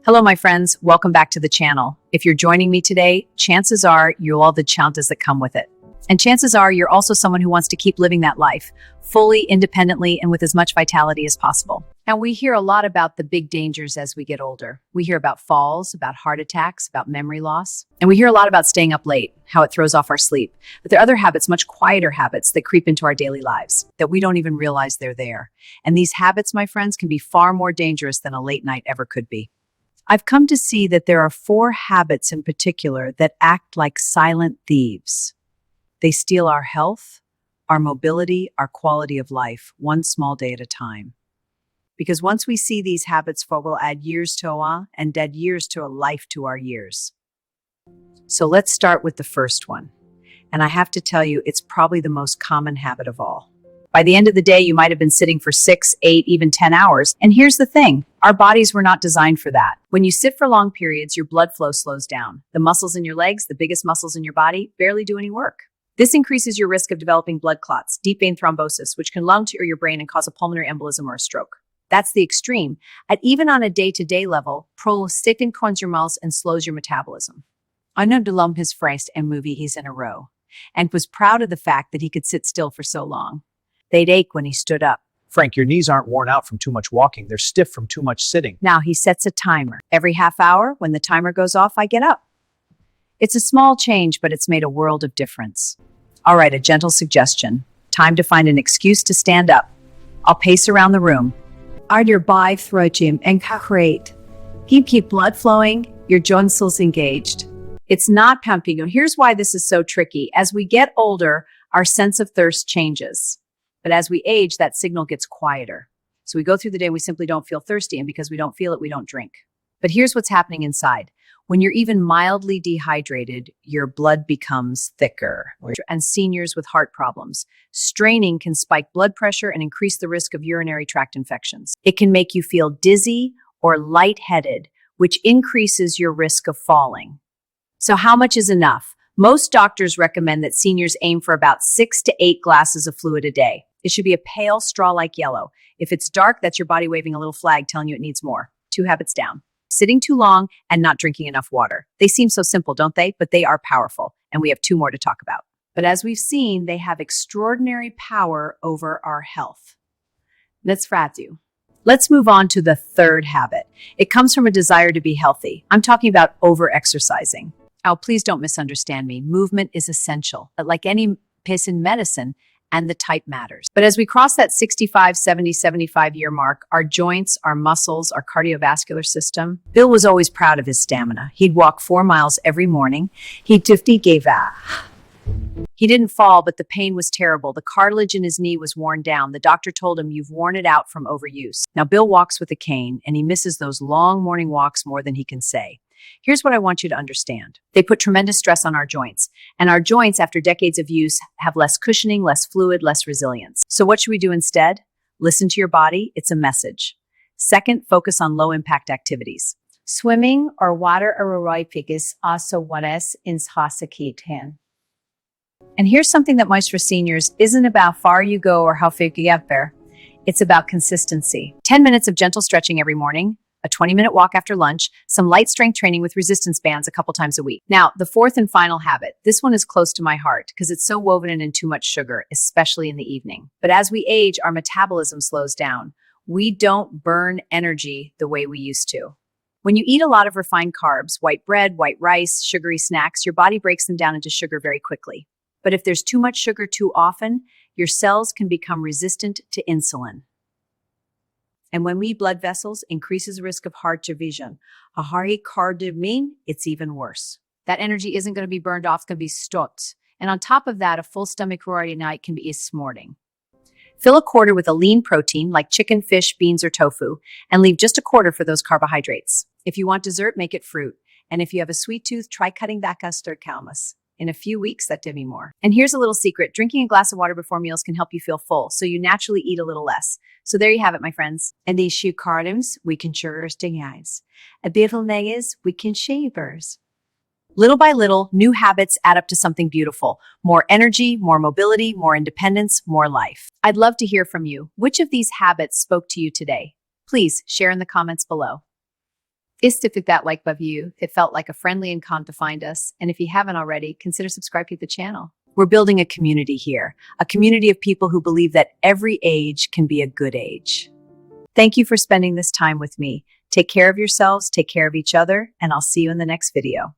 Hello, my friends. Welcome back to the channel. If you're joining me today, chances are you're all the challenges that come with it. And chances are you're also someone who wants to keep living that life fully, independently, and with as much vitality as possible. And we hear a lot about the big dangers as we get older. We hear about falls, about heart attacks, about memory loss. And we hear a lot about staying up late, how it throws off our sleep. But there are other habits, much quieter habits, that creep into our daily lives that we don't even realize they're there. And these habits, my friends, can be far more dangerous than a late night ever could be. I've come to see that there are 4 habits in particular that act like silent thieves. They steal our health, our mobility, our quality of life, one small day at a time. Because once we see these habits fall, we'll add years to our and dead years to a life to our years. So let's start with the first one. And I have to tell you, it's probably the most common habit of all. By the end of the day, you might have been sitting for 6, 8, even 10 hours. And here's the thing, our bodies were not designed for that. When you sit for long periods, your blood flow slows down. The muscles in your legs, the biggest muscles in your body, barely do any work. This increases your risk of developing blood clots, deep vein thrombosis, which can lung to your brain and cause a pulmonary embolism or a stroke. That's the extreme. Even on a day-to-day level, stickens your muscles and slows your metabolism. I know Delum his first and movie he's in a row, and was proud of the fact that he could sit still for so long. They'd ache when he stood up. Frank, your knees aren't worn out from too much walking. They're stiff from too much sitting. Now he sets a timer. Every half hour, when the timer goes off, I get up. It's a small change, but it's made a world of difference. All right, a gentle suggestion. Time to find an excuse to stand up. I'll pace around the room. Are your body through and create. Keep blood flowing, your joints engaged. It's not pumping. Here's why this is so tricky. As we get older, our sense of thirst changes. But as we age, that signal gets quieter. So we go through the day and we simply don't feel thirsty, and because we don't feel it, we don't drink. But here's what's happening inside. When you're even mildly dehydrated, your blood becomes thicker. And seniors with heart problems, straining can spike blood pressure and increase the risk of urinary tract infections. It can make you feel dizzy or lightheaded, which increases your risk of falling. So how much is enough? Most doctors recommend that seniors aim for about 6 to 8 glasses of fluid a day. It should be a pale straw-like yellow. If it's dark, that's your body waving a little flag telling you it needs more. 2 habits down. Sitting too long and not drinking enough water. They seem so simple, don't they? But they are powerful, and we have 2 more to talk about. But as we've seen, they have extraordinary power over our health. Let's you. Let's move on to the 3rd habit. It comes from a desire to be healthy. I'm talking about over-exercising. Oh, please don't misunderstand me. Movement is essential. But like any piece in medicine, and the type matters. But as we cross that 65, 70, 75-year mark, our joints, our muscles, our cardiovascular system, Bill was always proud of his stamina. He'd walk 4 miles every morning. He gave out. He didn't fall, but the pain was terrible. The cartilage in his knee was worn down. The doctor told him, "You've worn it out from overuse." Now, Bill walks with a cane, and he misses those long morning walks more than he can say. Here's what I want you to understand. They put tremendous stress on our joints, and our joints, after decades of use, have less cushioning, less fluid, less resilience. So what should we do instead? Listen to your body. It's a message. Second, focus on low-impact activities. Swimming or water aerobic is also what is in Hasakiten. And here's something that most for seniors isn't about how far you go or how far you get there. It's about consistency. 10 minutes of gentle stretching every morning, a 20-minute walk after lunch, some light strength training with resistance bands a couple times a week. Now, the 4th and final habit. This one is close to my heart because it's so woven in too much sugar, especially in the evening. But as we age, our metabolism slows down. We don't burn energy the way we used to. When you eat a lot of refined carbs, white bread, white rice, sugary snacks, your body breaks them down into sugar very quickly. But if there's too much sugar too often, your cells can become resistant to insulin. And when we eat blood vessels, increases the risk of heart disease. A high cardiac, it's even worse. That energy isn't going to be burned off, it's going to be stored. And on top of that, a full stomach roar at night can be smorting. Fill a quarter with a lean protein like chicken, fish, beans, or tofu, and leave just a quarter for those carbohydrates. If you want dessert, make it fruit. And if you have a sweet tooth, try cutting back custard calmus. In a few weeks, that did me more. And here's a little secret. Drinking a glass of water before meals can help you feel full, so you naturally eat a little less. So there you have it, my friends. And these shoe cartons, we can sugar sting eyes. A beautiful thing is, we can shavers. Little by little, new habits add up to something beautiful. More energy, more mobility, more independence, more life. I'd love to hear from you. Which of these habits spoke to you today? Please share in the comments below. Istifik that like above you. It felt like a friendly and calm to find us. And if you haven't already, consider subscribing to the channel. We're building a community here, a community of people who believe that every age can be a good age. Thank you for spending this time with me. Take care of yourselves, take care of each other, and I'll see you in the next video.